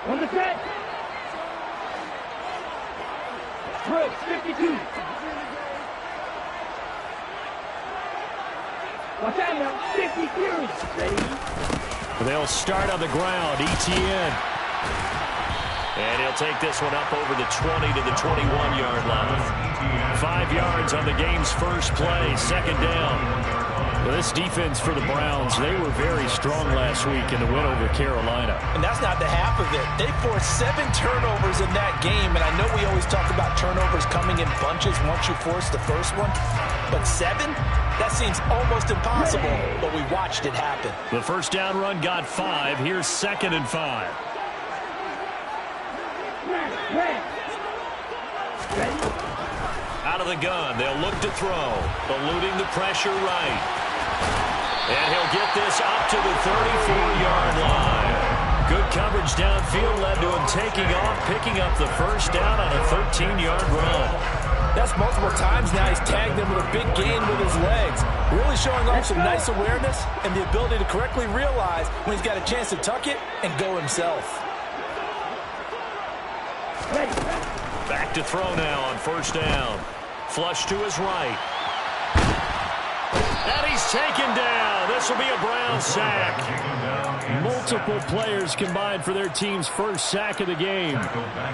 On the set. Brooks, 52. Watch out now. 50 series. Ready? They'll start on the ground. ETN. And he'll take this one up over the 20 to the 21-yard line. 5 yards on the game's first play. Second down. Well, this defense for the Browns, they were very strong last week in the win over Carolina. And that's not the half of it. They forced 7 turnovers in that game, and I know we always talk about turnovers coming in bunches once you force the first one, but 7? That seems almost impossible, but we watched it happen. The first down run got 5. Here's 2nd and 5. Out of the gun, they'll look to throw, eluding the pressure right. And he'll get this up to the 34-yard line. Good coverage downfield led to him taking off, picking up the first down on a 13-yard run. That's multiple times now he's tagged him with a big gain with his legs. Really showing off some nice awareness and the ability to correctly realize when he's got a chance to tuck it and go himself. Back to throw now on first down. Flush to his right. And he's taken down. This will be a Brown sack. Multiple players combined for their team's first sack of the game.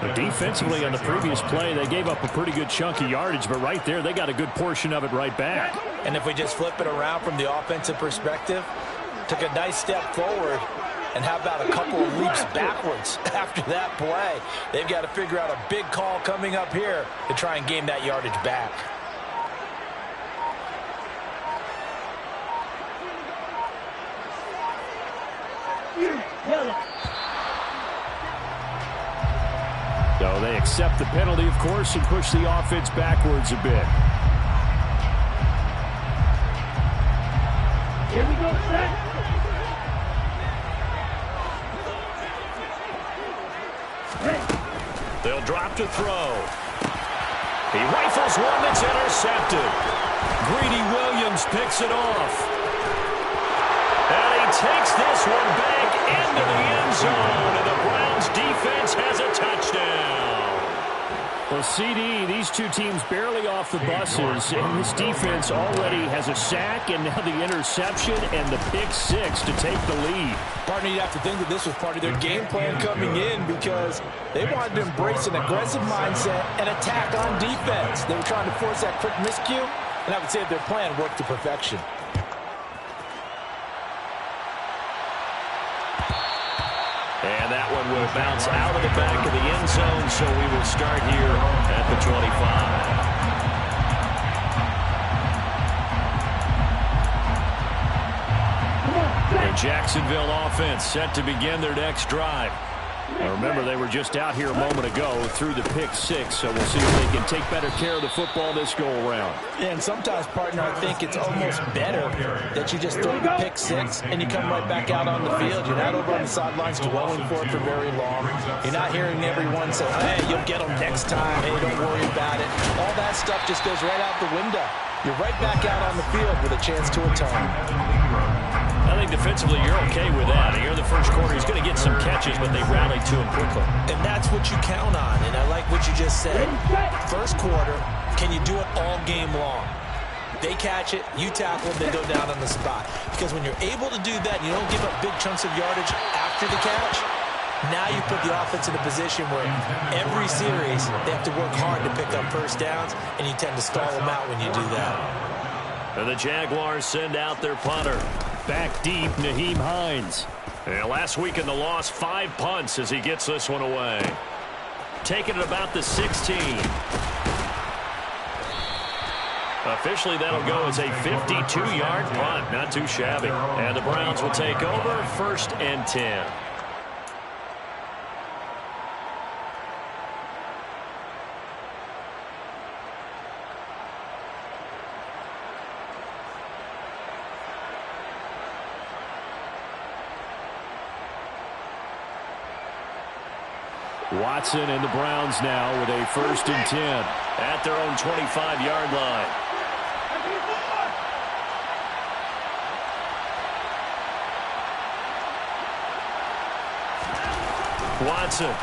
But defensively on the previous play, they gave up a pretty good chunk of yardage, but right there, they got a good portion of it right back. And if we just flip it around from the offensive perspective, took a nice step forward, and how about a couple of leaps backwards after that play? They've got to figure out a big call coming up here to try and gain that yardage back. So they accept the penalty, of course, and push the offense backwards a bit. Here we go, set. They'll drop to throw. He rifles one that's intercepted. Greedy Williams picks it off. And he takes this one back into the end zone. And the Browns defense has a touchdown. Well, CD, these two teams barely off the buses. And this defense already has a sack and now the interception and the pick 6 to take the lead. Partner, you'd have to think that this was part of their game plan coming in because they wanted to embrace an aggressive mindset and attack on defense. They were trying to force that quick miscue, and I would say that their plan worked to perfection. And that one will bounce out of the back of the end zone, so we will start here at the 25. The Jacksonville offense set to begin their next drive. Now remember, they were just out here a moment ago through the pick 6, so we'll see if they can take better care of the football this go-around. And sometimes, partner, I think it's almost better that you just throw the pick 6 and you come right back out on the field. You're not over on the sidelines dwelling for it for very long. You're not hearing everyone say, hey, you'll get them next time. Hey, don't worry about it. All that stuff just goes right out the window. You're right back out on the field with a chance to atone. I think defensively you're okay with that. Here in the first quarter, he's going to get some catches, but they rallied to him quickly. And that's what you count on, and I like what you just said. First quarter, can you do it all game long? They catch it, you tackle, they go down on the spot. Because when you're able to do that, you don't give up big chunks of yardage after the catch, now you put the offense in a position where every series they have to work hard to pick up first downs, and you tend to stall them out when you do that. And the Jaguars send out their punter. Back deep, Nyheim Hines. And last week in the loss, 5 punts as he gets this one away. Taking it about the 16. Officially, that'll go as a 52-yard punt. Not too shabby. And the Browns will take over 1st and 10. Watson and the Browns now with a 1st and 10 at their own 25-yard line. Watson.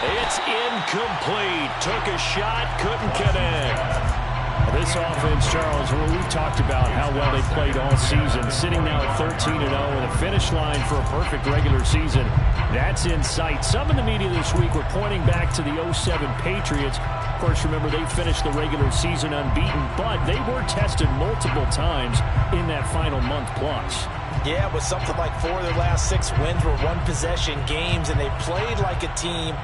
It's incomplete. Took a shot, couldn't connect. This offense, Charles, what we've talked about how well they played all season, sitting now at 13-0 with a finish line for a perfect regular season. That's in sight. Some in the media this week were pointing back to the 07 Patriots. Of course, remember, they finished the regular season unbeaten, but they were tested multiple times in that final month plus. Yeah, it was something like 4 of their last 6 wins were one-possession games, and they played like a team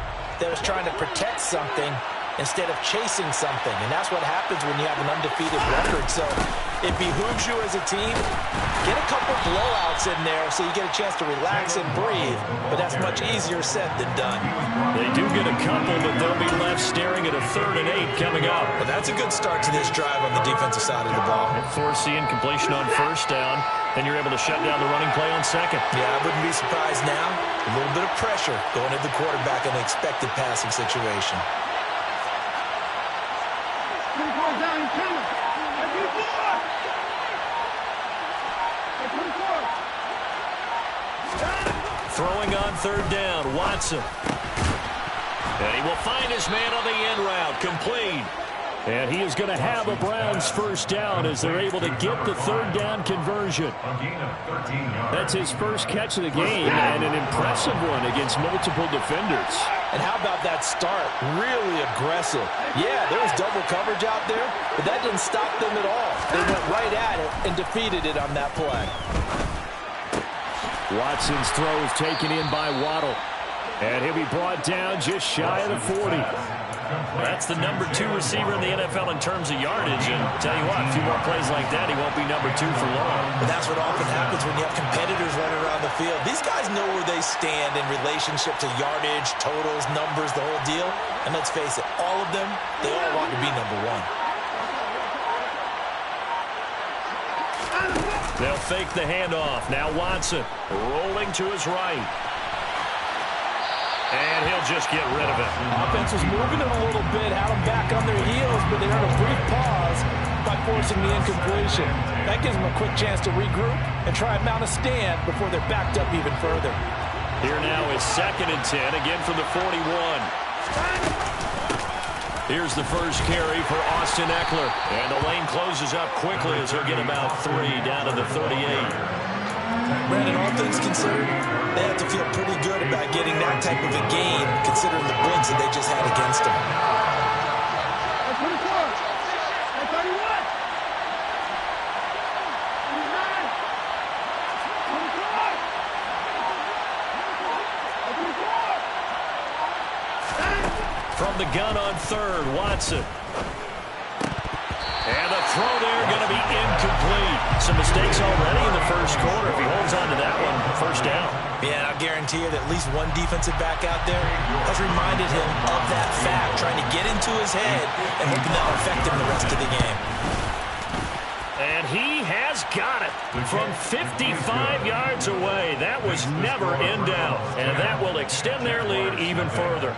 that was trying to protect something instead of chasing something. And that's what happens when you have an undefeated record. So it behooves you as a team, get a couple blowouts in there so you get a chance to relax and breathe. But that's much easier said than done. They do get a couple, but they'll be left staring at a 3rd and 8 coming up. But that's a good start to this drive on the defensive side of the ball. And force the incompletion on 1st down, then you're able to shut down the running play on 2nd. Yeah, I wouldn't be surprised now. A little bit of pressure going at the quarterback in an expected passing situation. Throwing on 3rd down, Watson. And he will find his man on the end route, complete. And he is going to have a Browns 1st down as they're able to get the 3rd down conversion. That's his first catch of the game and an impressive one against multiple defenders. And how about that start? Really aggressive. Yeah, there was double coverage out there, but that didn't stop them at all. They went right at it and defeated it on that play. Watson's throw is taken in by Waddle. And he'll be brought down just shy of the 40. That's the number 2 receiver in the NFL in terms of yardage. And tell you what, a few more plays like that, he won't be number 2 for long. But that's what often happens when you have competitors running around the field. These guys know where they stand in relationship to yardage, totals, numbers, the whole deal. And let's face it, all of them, they all want to be number 1. They'll fake the handoff. Now Watson rolling to his right. And he'll just get rid of it. Offense was moving it a little bit, had them back on their heels, but they earned a brief pause by forcing the incompletion. That gives them a quick chance to regroup and try and mount a stand before they're backed up even further. Here now is 2nd and 10, again from the 41. Here's the first carry for Austin Eckler. And the lane closes up quickly as he'll get about 3 down to the 38. Brandon, all things considered, they have to feel pretty good about getting that type of a game, considering the wins that they just had against them. From the gun on 3rd, Watson. And the throw there going to be incomplete. Some mistakes already in the 1st quarter. If he holds on to that one, 1st down. Yeah, I'll guarantee you that at least one defensive back out there has reminded him of that fact, trying to get into his head and hoping that'll affect him the rest of the game. And he has got it from 55 yards away. That was never in doubt. And that will extend their lead even further.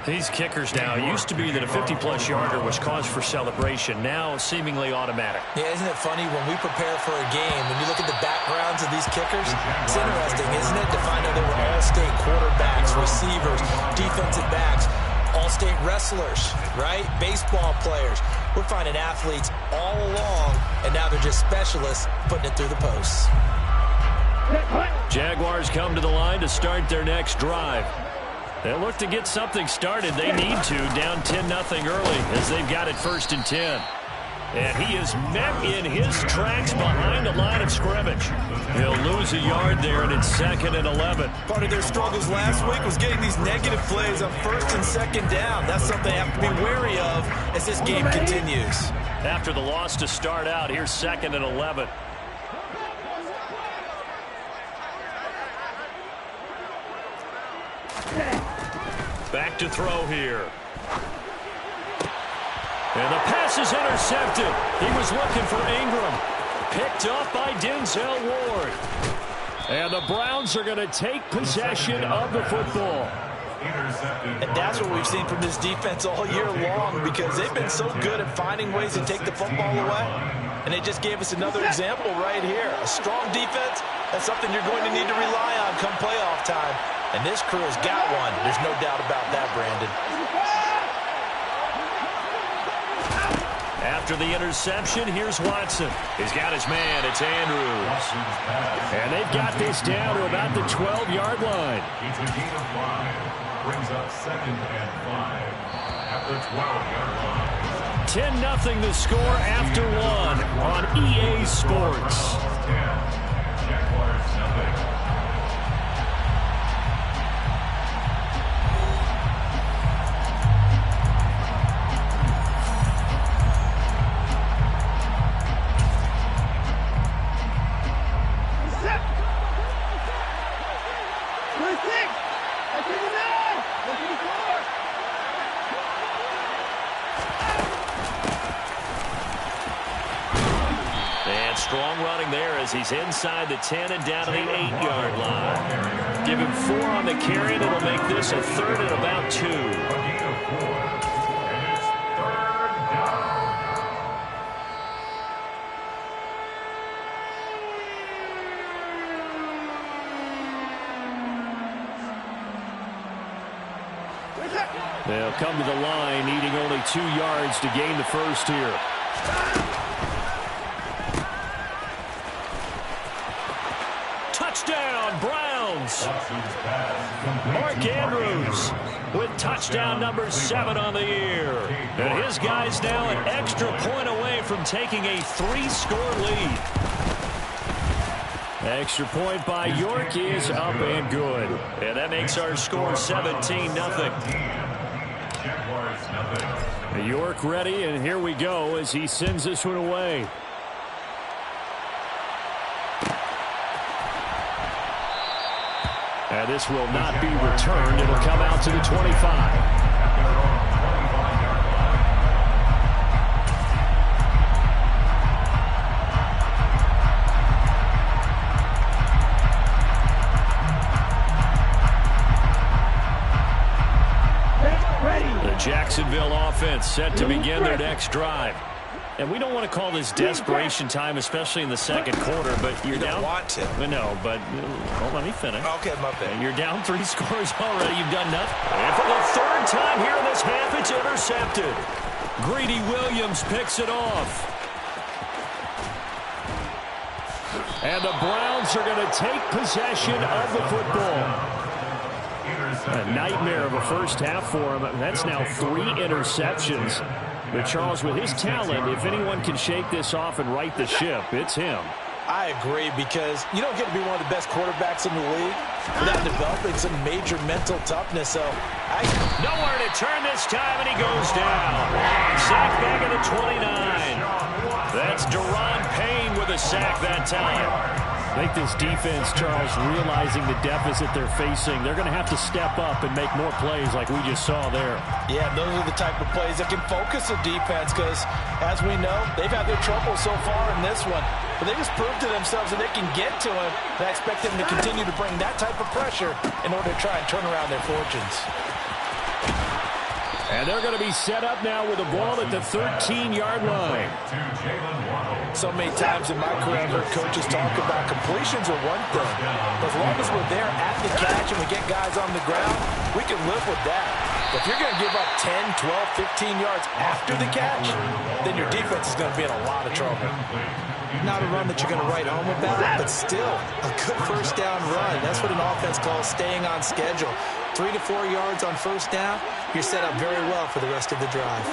These kickers now, used to be that a 50-plus yarder was cause for celebration. Now seemingly automatic. Yeah, isn't it funny when we prepare for a game, when you look at the backgrounds of these kickers, it's interesting, isn't it, to find out they were all-state quarterbacks, receivers, defensive backs, all-state wrestlers, right? Baseball players. We're finding athletes all along, and now they're just specialists putting it through the posts. Jaguars come to the line to start their next drive. They'll look to get something started. They need to, down 10-0 early as they've got it 1st and 10. And he is met in his tracks behind the line of scrimmage. He'll lose a yard there, and it's 2nd and 11. Part of their struggles last week was getting these negative plays on 1st and 2nd down. That's something they have to be wary of as this game continues. After the loss to start out, here's 2nd and 11. Back to throw here. And the pass is intercepted. He was looking for Ingram. Picked off by Denzel Ward. And the Browns are going to take possession of the football. And that's what we've seen from this defense all year long, because they've been so good at finding ways to take the football away. And they just gave us another example right here. A strong defense, that's something you're going to need to rely on come playoff time. And this crew has got one. There's no doubt about that, Brandon. After the interception, here's Watson. He's got his man. It's Andrews. And they've got this down to about the 12-yard line. It's a gain of 5. Brings up 2nd and 5 at the 12-yard line. 10-0 the score after 1 on EA Sports. 10. Jaguars nothing. Strong running there as he's inside the 10 and down to the 8-yard line. Give him 4 on the carry, and it'll make this a 3rd and about 2. A gain of 4. And it's 3rd down. They'll come to the line, needing only 2 yards to gain the first here. Touchdown, Browns. Mark Andrews with touchdown number 7 on the year. And his guys now an extra point away from taking a 3-score lead. Extra point by York is up and good. And that makes our score 17-0. York ready, and here we go as he sends this one away. And this will not be returned. It'll come out to the 25. Jacksonville offense set to begin their next drive. And we don't want to call this desperation time, especially in the second quarter, but you're down. You don't want to. No, but well, let me finish. Okay, my bad. You're down 3 scores already. You've done nothing. And for the 3rd time here in this half, it's intercepted. Greedy Williams picks it off. And the Browns are going to take possession of the football. A nightmare of a first half for him. That's now 3 interceptions. But Charles, with his talent, if anyone can shake this off and right the ship, it's him. I agree, because you don't get to be one of the best quarterbacks in the league without developing some major mental toughness. So nowhere to turn this time, and he goes down. Sack back at the 29. That's Deron Payne with a sack that time. I think this defense, Charles, realizing the deficit they're facing, they're going to have to step up and make more plays like we just saw there. Yeah, those are the type of plays that can focus the defense, because, as we know, they've had their trouble so far in this one. But they just proved to themselves that they can get to him, and I expect them to continue to bring that type of pressure in order to try and turn around their fortunes. And they're going to be set up now with the ball at the 13-yard line. So many times in my career, I've heard coaches talk about completions are one thing. But as long as we're there at the catch and we get guys on the ground, we can live with that. But if you're going to give up 10, 12, 15 yards after the catch, then your defense is going to be in a lot of trouble. Not a run that you're going to write home about, but still a good first down run. That's what an offense calls staying on schedule. 3 to 4 yards on first down, you're set up very well for the rest of the drive.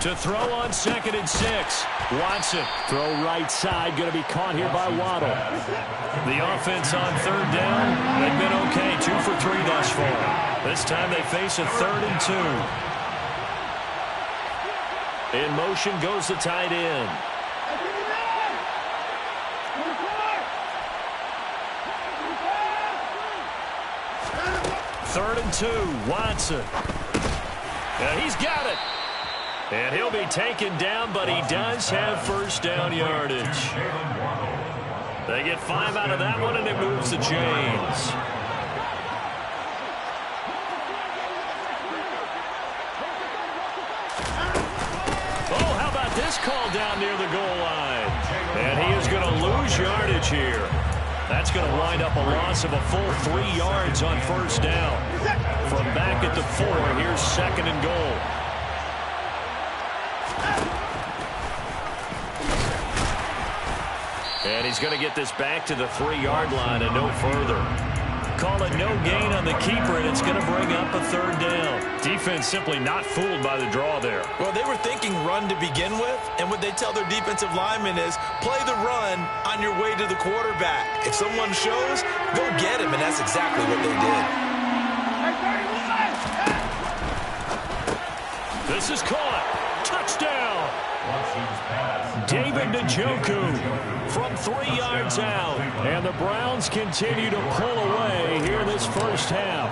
To throw on 2nd and 6. Watson. Throw right side, going to be caught here by Waddle. The offense on 3rd down, they've been okay. 2 for 3 thus far. This time they face a 3rd and 2. In motion goes the tight end. Third and 2, Watson. And he's got it. And he'll be taken down, but he does have first down yardage. They get 5 out of that one, and it moves the chains. got this call down near the goal line. And he is going to lose yardage here. That's going to wind up a loss of a full 3 yards on first down. From back at the 4, here's 2nd and goal. And he's going to get this back to the 3-yard line and no further. Call it no gain on the keeper, and it's going to bring up a 3rd down. Defense simply not fooled by the draw there. Well, they were thinking run to begin with, and what they tell their defensive linemen is play the run on your way to the quarterback. If someone shows, go get him, and that's exactly what they did. This is caught. Touchdown. David Njoku from 3 yards out. And the Browns continue to pull away here this first half.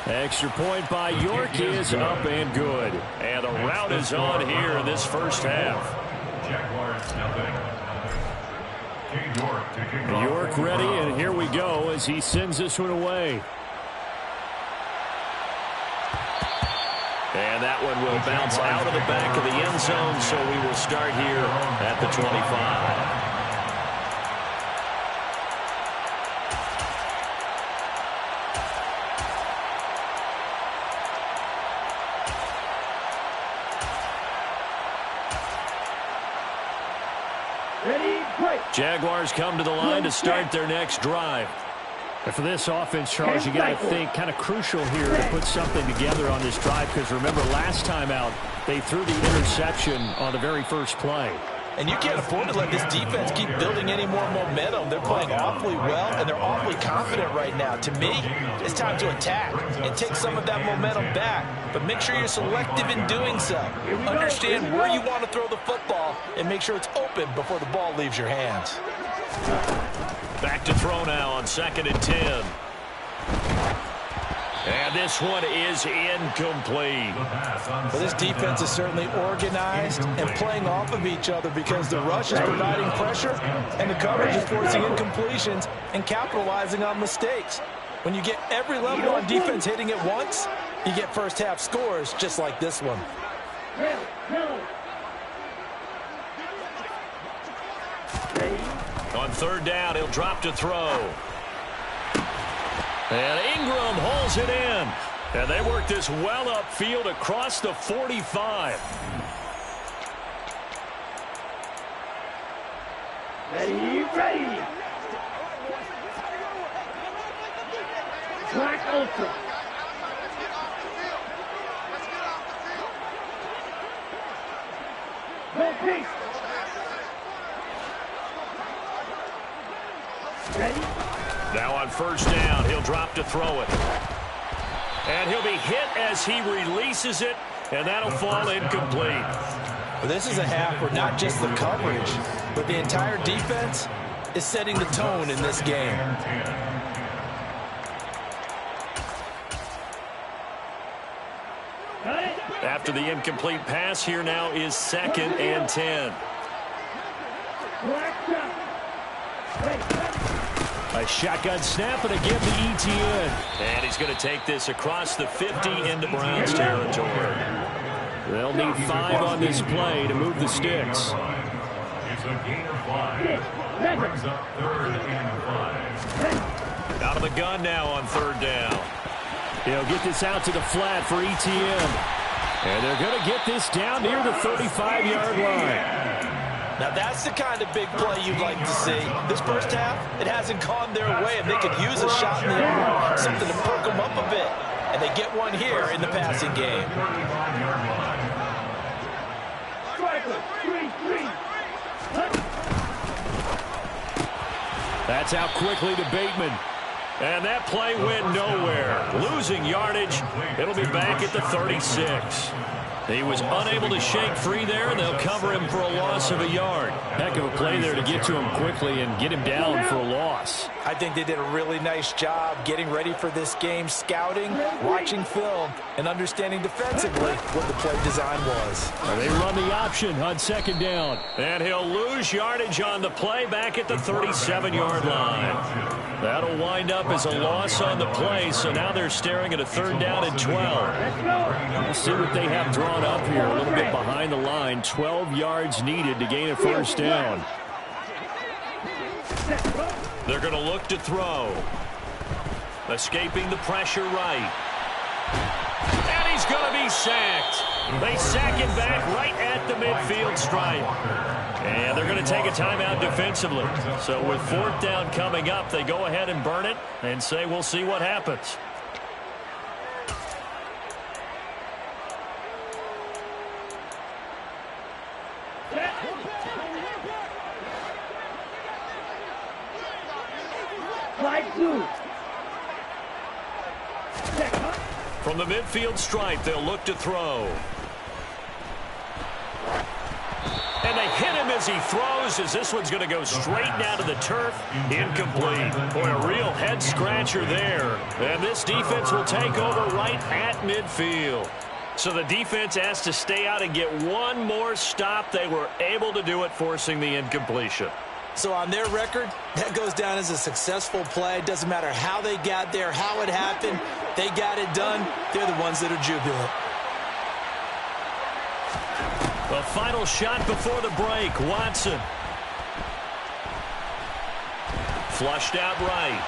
Extra point by York is up and good. And the route is on here in this first half. York ready, and here we go as he sends this one away. And that one will bounce out of the back of the end zone, so we will start here at the 25. Jaguars come to the line to start their next drive. And for this offense, Charles, you got to think kind of crucial here to put something together on this drive, because remember last time out they threw the interception on the very first play. And you can't afford to let this defense keep building any more momentum. They're playing awfully well, and they're awfully confident right now. To me, it's time to attack and take some of that momentum back. But make sure you're selective in doing so. Understand where you want to throw the football and make sure it's open before the ball leaves your hands. Back to throw now on 2nd and 10. And this one is incomplete. Well, this defense is certainly organized and playing off of each other, because the rush is providing pressure and the coverage is forcing incompletions and capitalizing on mistakes. When you get every level on defense hitting it once, you get first half scores just like this one. On 3rd down, he'll drop to throw. And Ingram holds it in. And they work this well upfield across the 45. Ready. Black Ultra. Go Pink. Ready. Now on 1st down, he'll drop to throw it. And he'll be hit as he releases it, and that'll fall incomplete. Well, this is a half where not just the coverage, but the entire defense is setting the tone in this game. After the incomplete pass, here now is 2nd and 10. A shotgun snap and again the ETN. And he's going to take this across the 50 into Browns territory. They'll need 5 on this play to move the sticks. It's a gain of 5. Brings up 3rd and 5. Out of the gun now on 3rd down. He'll get this out to the flat for ETN. And they're going to get this down near the 35-yard line. Now that's the kind of big play you'd like to see. This first half, it hasn't gone their way, and they could use a shot in the arm, something to perk them up a bit. And they get one here in the passing game. That's out quickly to Bateman. And that play went nowhere. Losing yardage. It'll be back at the 36. He was unable to shake free there, and they'll cover him for a loss of a yard. Heck of a play there to get to him quickly and get him down for a loss. I think they did a really nice job getting ready for this game, scouting, watching film, and understanding defensively what the play design was. They run the option on second down. And he'll lose yardage on the play back at the 37-yard line. That'll wind up as a loss on the play, so now they're staring at a third down and 12. We'll see what they have drawn up here. A little bit behind the line. 12 yards needed to gain a first down. They're going to look to throw. Escaping the pressure right. And he's going to be sacked. They sack him back right at the midfield stripe. And they're going to take a timeout defensively. So with fourth down coming up, they go ahead and burn it and say we'll see what happens. From the midfield stripe, they'll look to throw. And they hit him as he throws, as this one's going to go straight down to the turf. Incomplete. Boy, a real head-scratcher there. And this defense will take over right at midfield. So the defense has to stay out and get one more stop. They were able to do it, forcing the incompletion. So on their record, that goes down as a successful play. Doesn't matter how they got there, how it happened. They got it done. They're the ones that are jubilant. The final shot before the break. Watson. Flushed out right.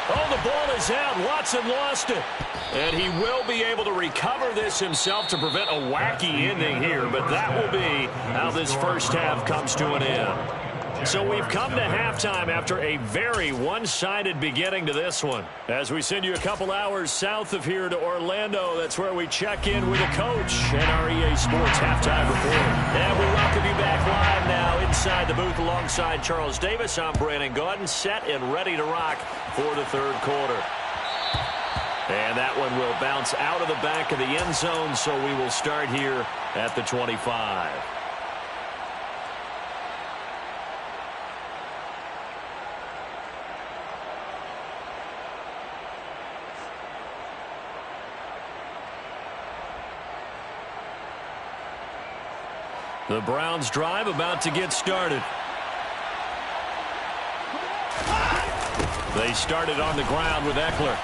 Oh, the ball is out. Watson lost it. And he will be able to recover this himself to prevent a wacky ending here. But that will be how this first half comes to an end. So we've come to halftime after a very one-sided beginning to this one. As we send you a couple hours south of here to Orlando, that's where we check in with the coach and our EA Sports Halftime Report. And we welcome you back live now inside the booth alongside Charles Davis. I'm Brandon Gaudin, set and ready to rock for the third quarter. And that one will bounce out of the back of the end zone, so we will start here at the 25. The Browns drive about to get started. They started on the ground with Eckler.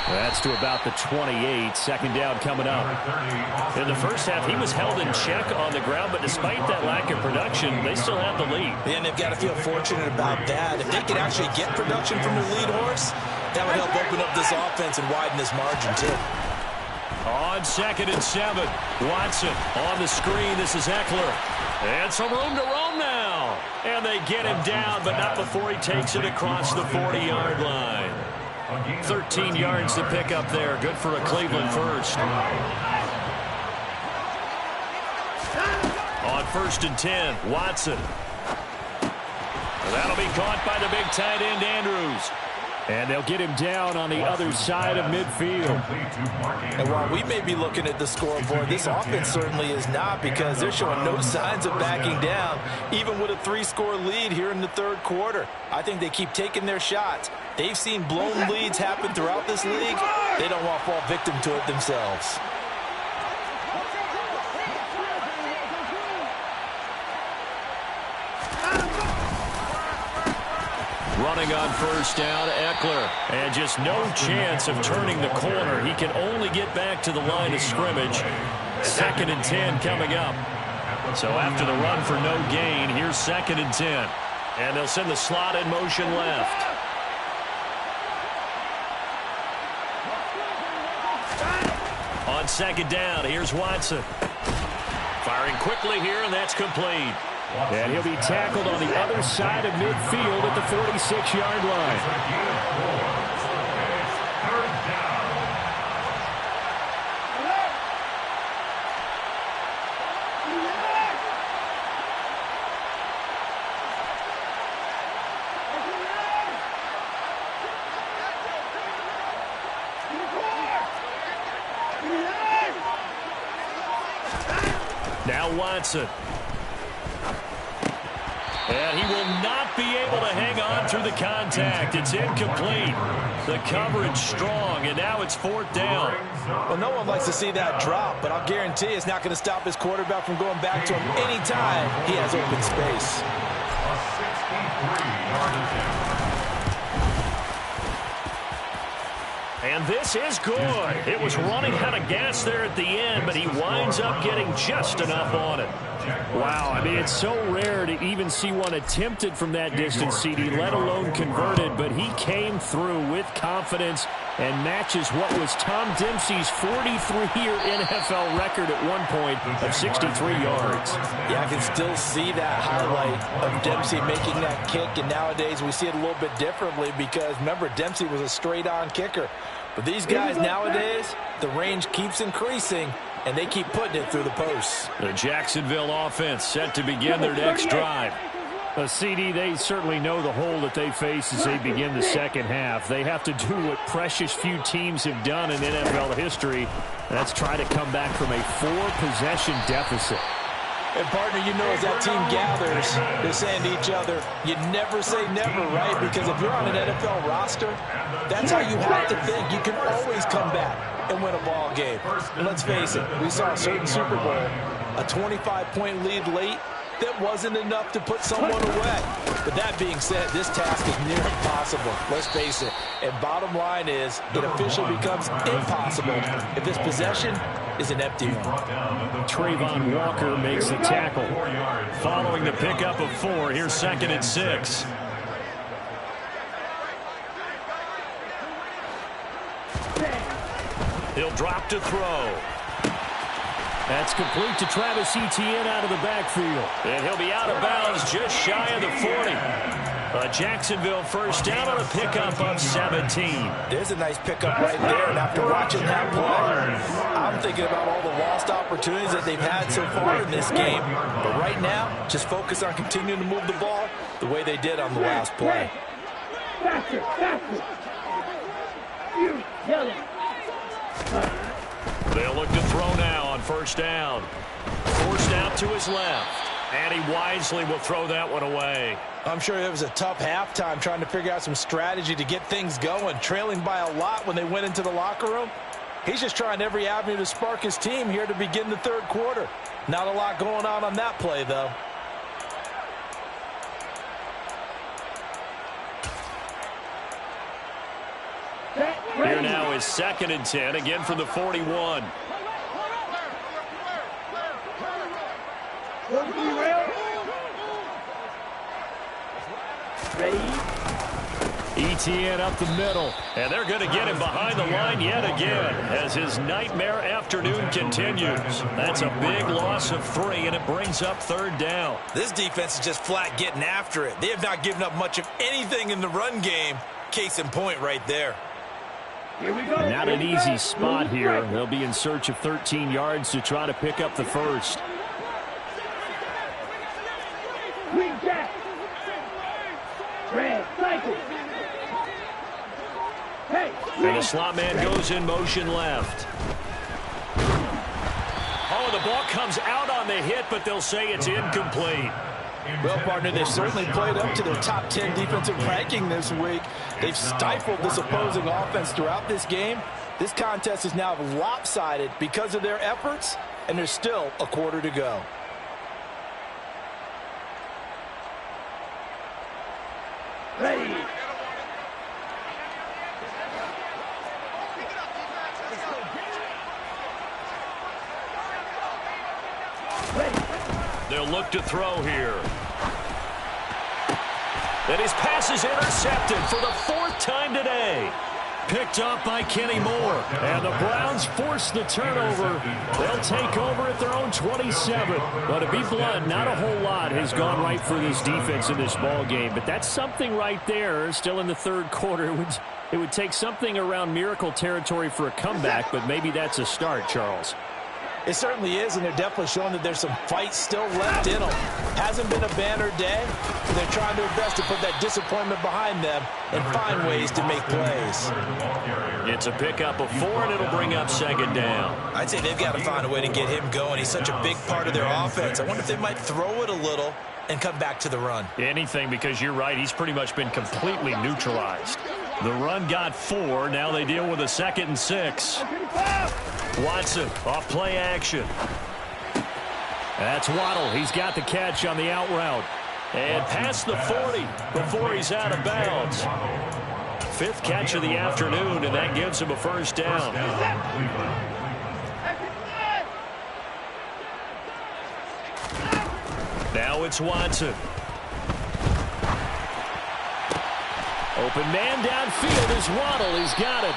That's to about the 28. Second down coming up. In the first half, he was held in check on the ground, but despite that lack of production, they still have the lead. And they've got to feel fortunate about that. If they could actually get production from their lead horse, that would help open up this offense and widen this margin, too. On 2nd and 7, Watson on the screen. This is Eckler. And some room to roam now. And they get him down, but not before he takes it across the 40-yard line. 13 yards to pick up there. Good for a Cleveland first. On 1st and 10, Watson. That'll be caught by the big tight end, Andrews. And they'll get him down on the other side of midfield. And while we may be looking at the scoreboard, this offense certainly is not, because they're showing no signs of backing down, even with a 3-score lead here in the third quarter. I think they keep taking their shots. They've seen blown leads happen throughout this league. They don't want to fall victim to it themselves. Running on first down, Eckler. And just no chance of turning the corner. He can only get back to the line of scrimmage. 2nd and 10 coming up. So after the run for no gain, here's 2nd and 10. And they'll send the slot in motion left. On 2nd down, here's Watson. Firing quickly here, and that's complete. And he'll be tackled on the other side of midfield at the 46-yard line. Now Watson. And he will not be able to hang on through the contact. It's incomplete. The coverage strong, and now it's 4th down. Well, no one likes to see that drop, but I'll guarantee it's not going to stop his quarterback from going back to him anytime he has open space. A 63-yard attempt. And this is good. It was running out of gas there at the end, but he winds up getting just enough on it. Wow, I mean, it's so rare to even see one attempted from that distance, CD, let alone converted, but he came through with confidence and matches what was Tom Dempsey's 43-year NFL record at one point of 63 yards. Yeah, I can still see that highlight of Dempsey making that kick, and nowadays we see it a little bit differently because, remember, Dempsey was a straight-on kicker. But these guys nowadays, the range keeps increasing, and they keep putting it through the posts. The Jacksonville offense set to begin their next drive. CD, they certainly know the hole that they face as they begin the second half. They have to do what precious few teams have done in NFL history. And that's try to come back from a 4-possession deficit. And, partner, you know as that team gathers, they're saying to each other, you never say never, right? Because if you're on an NFL roster, that's how you have to think. You can always come back and win a ball game. And let's face it, we saw a certain Super Bowl, a 25-point lead late, that wasn't enough to put someone away. But that being said, this task is near impossible. Let's face it. And bottom line is, it officially becomes impossible if this possession is an empty one. Trayvon Walker makes the tackle. Following the pickup of 4, here's 2nd and 6. He'll drop to throw. That's complete to Travis Etienne out of the backfield. And he'll be out of bounds just shy of the 40. A Jacksonville first down on a pickup of 17. There's a nice pickup right there, and after watching that play, I'm thinking about all the lost opportunities that they've had so far in this game. But right now, just focus on continuing to move the ball the way they did on the last play. Faster, faster. You kill it. They'll look to throw now on first down. Forced out to his left. And he wisely will throw that one away. I'm sure it was a tough halftime trying to figure out some strategy to get things going, trailing by a lot when they went into the locker room. He's just trying every avenue to spark his team here to begin the third quarter. Not a lot going on that play, though. Here now is 2nd and 10, again from the 41. Ready? Etienne up the middle. And they're going to get him behind the line yet again as his nightmare afternoon continues. That's a big loss of 3, and it brings up 3rd down. This defense is just flat getting after it. They have not given up much of anything in the run game. Case in point right there. Here we go. Not an easy spot here. They'll be in search of 13 yards to try to pick up the first. Quick jack. Red cycle. Hey. And the slot man goes in motion left. Oh, the ball comes out on the hit, but they'll say it's incomplete. Well, partner, they've certainly played up to their top 10 defensive ranking this week. They've stifled this opposing offense throughout this game. This contest is now lopsided because of their efforts, and there's still a quarter to go. Ready. They'll look to throw here. And his pass is intercepted for the 4th time today. Picked up by Kenny Moore. And the Browns force the turnover. They'll take over at their own 27. But to be blunt, not a whole lot has gone right for this defense in this ball game. But that's something right there. Still in the 3rd quarter. It would take something around miracle territory for a comeback, but maybe that's a start, Charles. It certainly is, and they're definitely showing that there's some fight still left in them. Hasn't been a banner day, but they're trying their best to put that disappointment behind them and find ways to make plays. It's a pickup of 4, and it'll bring up second down. I'd say they've got to find a way to get him going. He's such a big part of their offense. I wonder if they might throw it a little and come back to the run. Anything, because you're right. He's pretty much been completely neutralized. The run got 4. Now they deal with a 2nd and 6. Watson off play action. That's Waddle. He's got the catch on the out route. And past the 40 before he's out of bounds. 5th catch of the afternoon, and that gives him a first down. Now it's Watson. Open man downfield is Waddle. He's got it.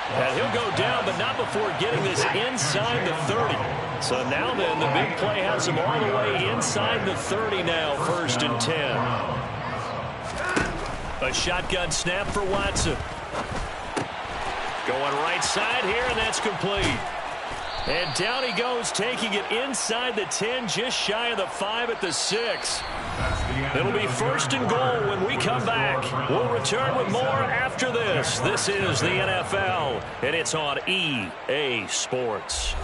And he'll go down, but not before getting this inside the 30. So now then, the big play has him all the way inside the 30 now, 1st and 10. A shotgun snap for Watson. Going right side here, and that's complete. And down he goes, taking it inside the 10, just shy of the 5 at the 6. It'll be 1st and goal when we come back. We'll return with more after this. This is the NFL, and it's on EA Sports.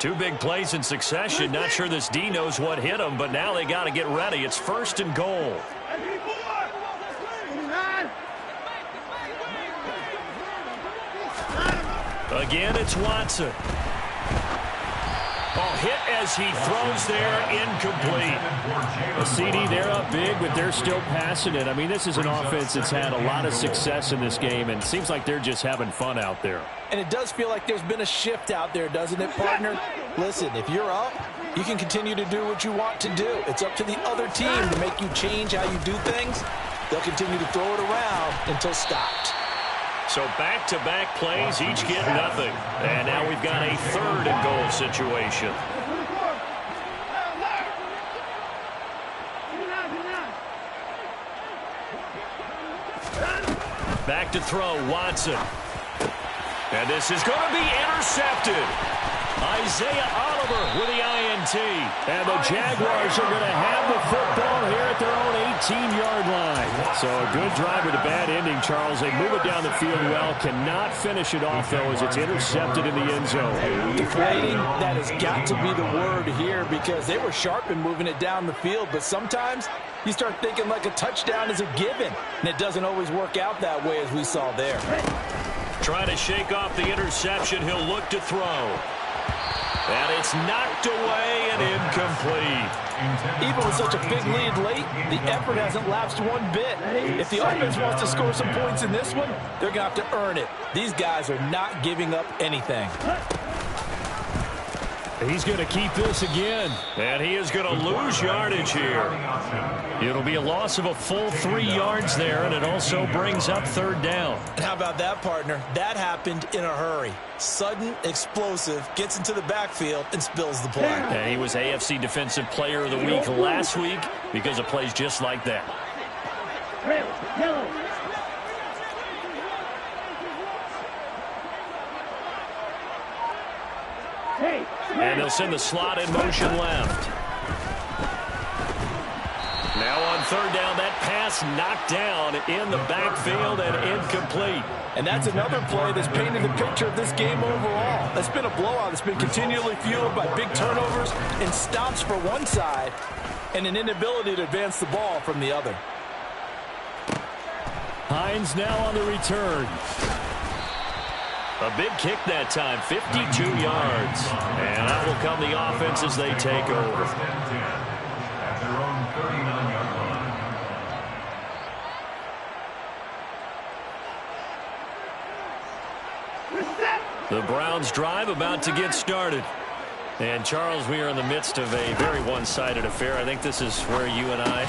Two big plays in succession. Not sure this D knows what hit him, but now they got to get ready. It's 1st and goal. Again, it's Watson. Oh, hit as he throws there, incomplete. A CD, they're up big, but they're still passing it. I mean, this is an offense that's had a lot of success in this game, and it seems like they're just having fun out there. And it does feel like there's been a shift out there, doesn't it, partner? Listen, if you're up, you can continue to do what you want to do. It's up to the other team to make you change how you do things. They'll continue to throw it around until stopped. So back-to-back plays, each get nothing. And now we've got a 3rd and goal situation. Back to throw, Watson. And this is going to be intercepted. Isaiah Oliver with the INT. And the Jaguars are going to have the football here at their own 18-yard line. So a good drive with a bad ending, Charles. They move it down the field well. Cannot finish it off, though, as it's intercepted in the end zone. Deflating, that has got to be the word here, because they were sharp in moving it down the field. But sometimes you start thinking like a touchdown is a given, and it doesn't always work out that way, as we saw there. Trying to shake off the interception. He'll look to throw. And it's knocked away and incomplete. Even with such a big lead late, the effort hasn't lapsed one bit. If the offense wants to score some points in this one, they're going to have to earn it. These guys are not giving up anything. He's going to keep this again. And he is going to lose yardage here. It'll be a loss of a full 3 yards there, and it also brings up 3rd down. And how about that, partner? That happened in a hurry. Sudden, explosive, gets into the backfield, and spills the play. And he was AFC Defensive Player of the Week last week because of plays just like that. And they'll send the slot in motion left. Now on 3rd down, that pass knocked down in the backfield and incomplete. And that's another play that's painted the picture of this game overall. It's been a blowout. It's been continually fueled by big turnovers and stops for one side and an inability to advance the ball from the other. Hines now on the return. A big kick that time, 52 yards. And out will come the offense as they take over. At their own 39-yard line. The Browns drive about to get started. And, Charles, we are in the midst of a very one-sided affair. I think this is where you and I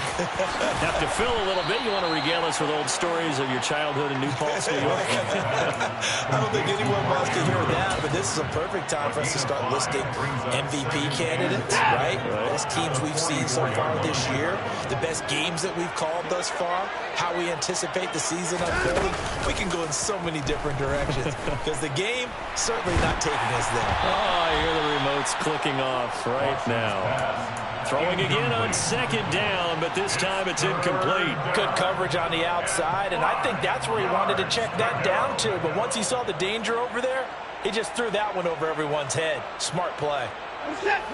have to fill a little bit. You want to regale us with old stories of your childhood in New Paltz, New York? I don't think anyone wants to hear that, but this is a perfect time for us to start listing MVP candidates, right? Best teams we've seen so far this year, the best games that we've called thus far, how we anticipate the season unfolding. We can go in so many different directions because the game certainly not taking us there. Oh, I hear the remotes clicking off right now. Throwing again on second down, but this time it's incomplete. Good coverage on the outside, and I think that's where he wanted to check that down to. But once he saw the danger over there, he just threw that one over everyone's head. Smart play.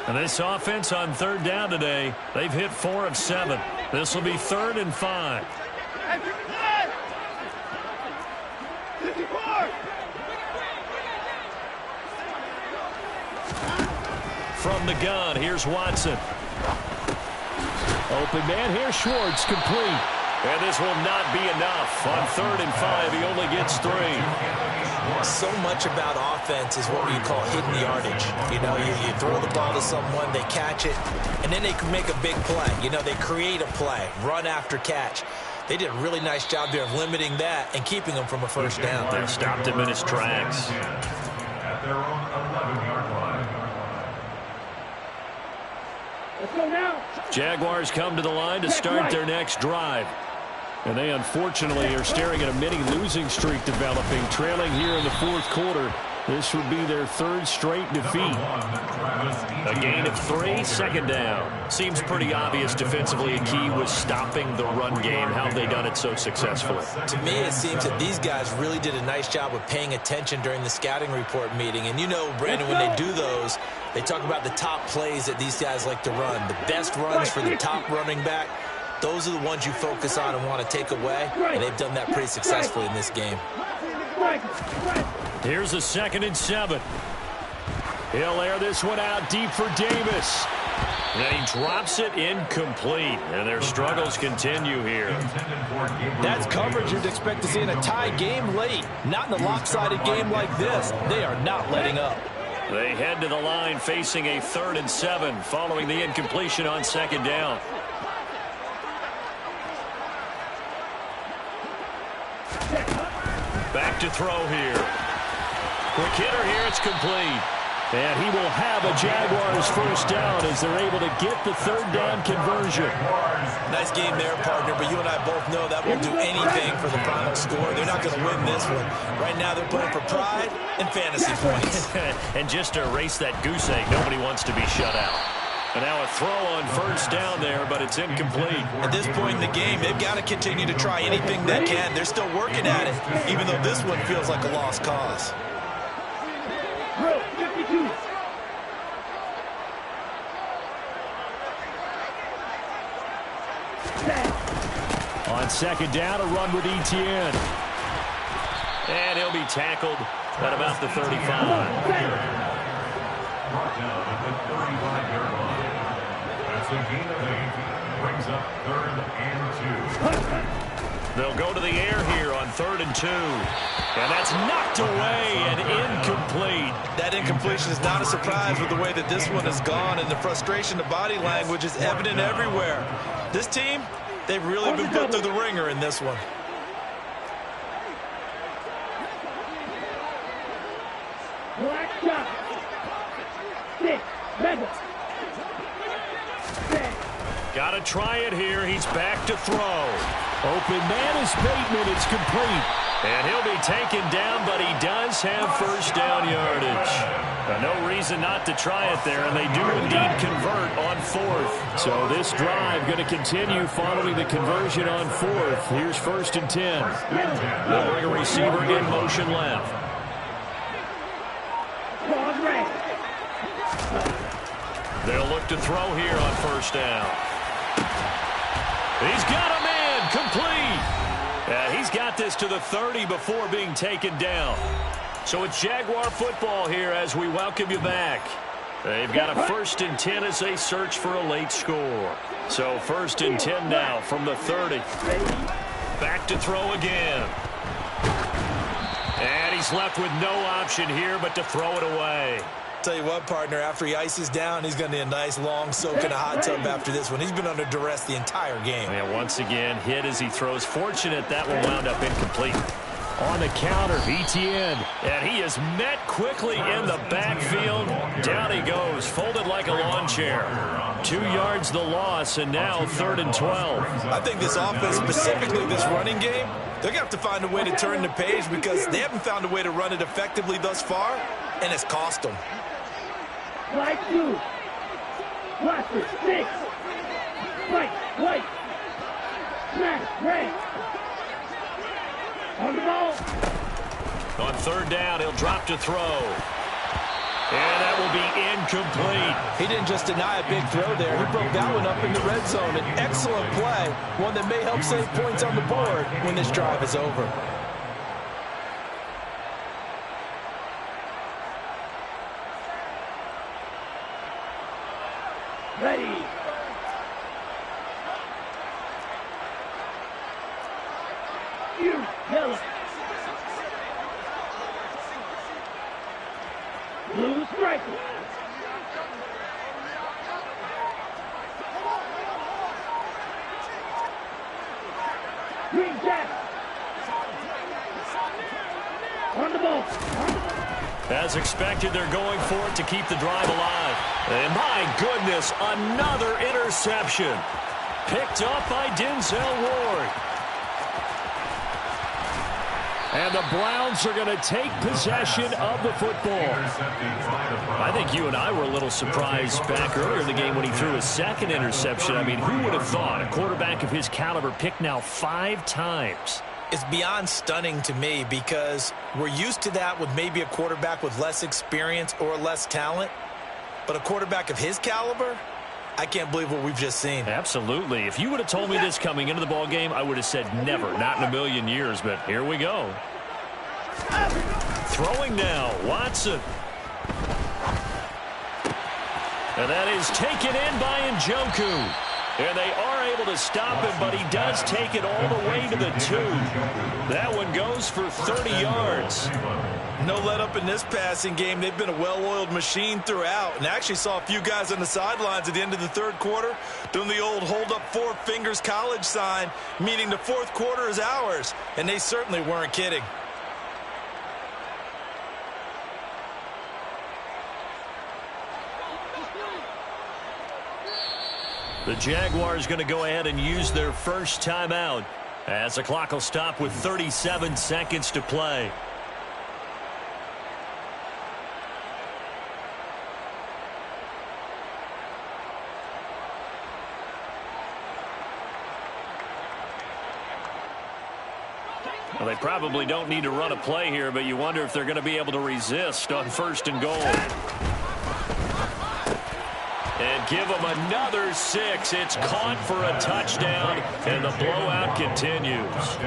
And this offense on third down today, they've hit 4 of 7. This will be 3rd and 5. From the gun, here's Watson. Open man, here's Schwartz, complete. And this will not be enough. On 3rd and 5, he only gets 3. So much about offense is what we call hidden yardage. You know, you throw the ball to someone, they catch it, and then they can make a big play. You know, they create a play, run after catch. They did a really nice job there of limiting that and keeping him from a first down. They stopped him in his tracks. At their own 11-yard line. Let's go now. Jaguars come to the line to start their next drive. And they unfortunately are staring at a mini losing streak developing, trailing here in the 4th quarter. This would be their 3rd straight defeat. A gain of 3, 2nd down. Seems pretty obvious defensively a key was stopping the run game. How have they done it so successfully? To me, it seems that these guys really did a nice job of paying attention during the scouting report meeting. And you know, Brandon, when they do those, they talk about the top plays that these guys like to run. The best runs for the top running back. Those are the ones you focus on and want to take away. And they've done that pretty successfully in this game. Here's a 2nd and 7. He'll air this one out deep for Davis. Then he drops it incomplete. And their struggles continue here. That's coverage you'd expect to see in a tie game late. Not in a lopsided game like this. They are not letting up. They head to the line facing a 3rd and 7 following the incompletion on 2nd down. Back to throw here. Quick hitter here, it's complete. And he will have a Jaguars first down as they're able to get the 3rd down conversion. Nice game there, partner, but you and I both know that won't do anything for the final score. They're not going to win this one. Right now they're playing for pride and fantasy points. And just to erase that goose egg, nobody wants to be shut out. And now a throw on first down there, but it's incomplete. At this point in the game, they've got to continue to try anything they can. They're still working at it, even though this one feels like a lost cause. Drill 52. On 2nd down, a run with Etienne. And he'll be tackled at about the 35. Brought down at the 35-yard line. That's a gain of 8. Brings up 3rd and 2. They'll go to the air here on 3rd and 2. And that's knocked away and incomplete. That incompletion is not a surprise with the way that this one has gone, and the frustration, the body language is evident everywhere. This team, they've really been put through the ringer in this one. Black shot. 6. Mega. Got to try it here. He's back to throw. Open man is Bateman. It's complete. And he'll be taken down, but he does have first down yardage. No reason not to try it there, and they do indeed convert on 4th. So this drive going to continue following the conversion on 4th. Here's 1st and 10. They'll bring a receiver in motion left. They'll look to throw here on first down. He's got a man, complete. He's got this to the 30 before being taken down. So it's Jaguar football here as we welcome you back. They've got a 1st and 10 as they search for a late score. So 1st and 10 now from the 30. Back to throw again. And he's left with no option here but to throw it away. Tell you what, partner, after he ices down, he's going to need a nice long soak in a hot tub after this one. He's been under duress the entire game. And once again, hit as he throws. Fortunate that one wound up incomplete. On the counter, ETN. And he is met quickly in the backfield. Down he goes, folded like a lawn chair. 2 yards the loss, and now 3rd and 12. I think this offense, specifically this running game, they're going to have to find a way to turn the page because they haven't found a way to run it effectively thus far, and it's cost them. Slide 2. Blaster 6. Strike, white. Smash, red. On the ball. On 3rd down, he'll drop to throw. And that will be incomplete. He didn't just deny a big throw there. He broke that one up in the red zone. An excellent play, one that may help save points on the board when this drive is over. Ready. You yellow. Blue striker. Green jack. On the ball. As expected, they're going for it to keep the drive alive. And my goodness, another interception. Picked up by Denzel Ward. And the Browns are going to take possession of the football. I think you and I were a little surprised back earlier in the game when he threw his 2nd interception. I mean, who would have thought a quarterback of his caliber picked now 5 times? It's beyond stunning to me because we're used to that with maybe a quarterback with less experience or less talent. But a quarterback of his caliber, I can't believe what we've just seen. Absolutely. If you would have told me this coming into the ball game, I would have said never, not in a million years. But here we go. Throwing now, Watson. And that is taken in by Njoku. And they are able to stop him, but he does take it all the way to the 2. That one goes for 30 yards. No let up in this passing game. They've been a well-oiled machine throughout. And I actually saw a few guys on the sidelines at the end of the 3rd quarter doing the old hold up 4 fingers college sign, meaning the 4th quarter is ours. And they certainly weren't kidding. The Jaguars going to go ahead and use their first timeout as the clock will stop with 37 seconds to play. Well, they probably don't need to run a play here, but you wonder if they're going to be able to resist on 1st and goal. And give them another 6. It's caught for a touchdown, and the blowout continues.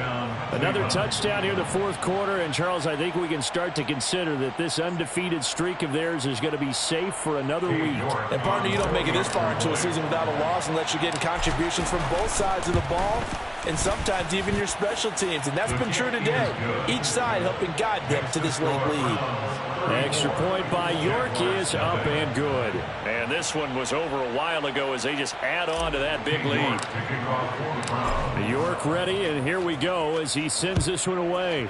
Another touchdown here in the 4th quarter, and Charles, I think we can start to consider that this undefeated streak of theirs is going to be safe for another week. And partner, you don't make it this far into a season without a loss unless you're getting contributions from both sides of the ball, and sometimes even your special teams, and that's been true today. Each side helping guide them to this late lead. Extra point by York is up and good. And this one was over a while ago as they just add on to that big lead. York ready, and here we go as he sends this one away.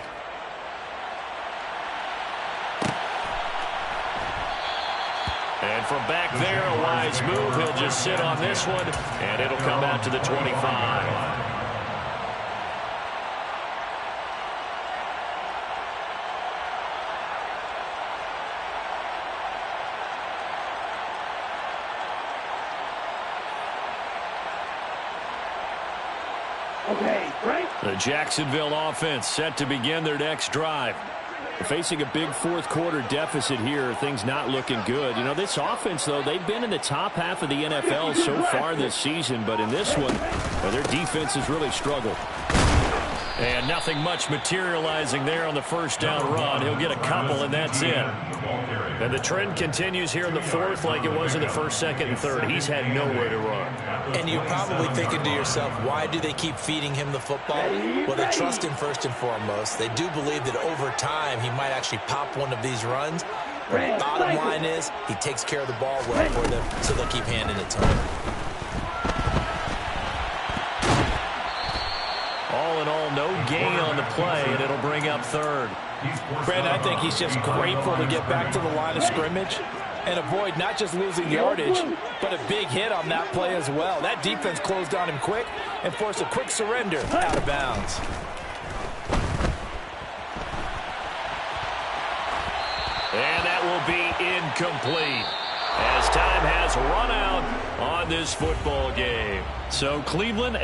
And from back there, a wise move. He'll just sit on this one, and it'll come out to the 25. Okay, right? The Jacksonville offense set to begin their next drive. Facing a big 4th quarter deficit here, things not looking good. You know, this offense, though, they've been in the top half of the NFL so far this season, but in this one, well, their defense has really struggled. And nothing much materializing there on the 1st down run. He'll get a couple, and that's it. And the trend continues here in the 4th like it was in the 1st, 2nd, and 3rd. He's had nowhere to run. And you're probably thinking to yourself, why do they keep feeding him the football? Well, they trust him first and foremost. They do believe that over time he might actually pop one of these runs. Bottom line is he takes care of the ball well for them, so they'll keep handing it to him. All in all, no gain on the play, and it'll bring up third. Brandon, I think he's just grateful to get back to the line of scrimmage and avoid not just losing yardage, but a big hit on that play as well. That defense closed on him quick and forced a quick surrender out of bounds. And that will be incomplete, as time has run out on this football game. So Cleveland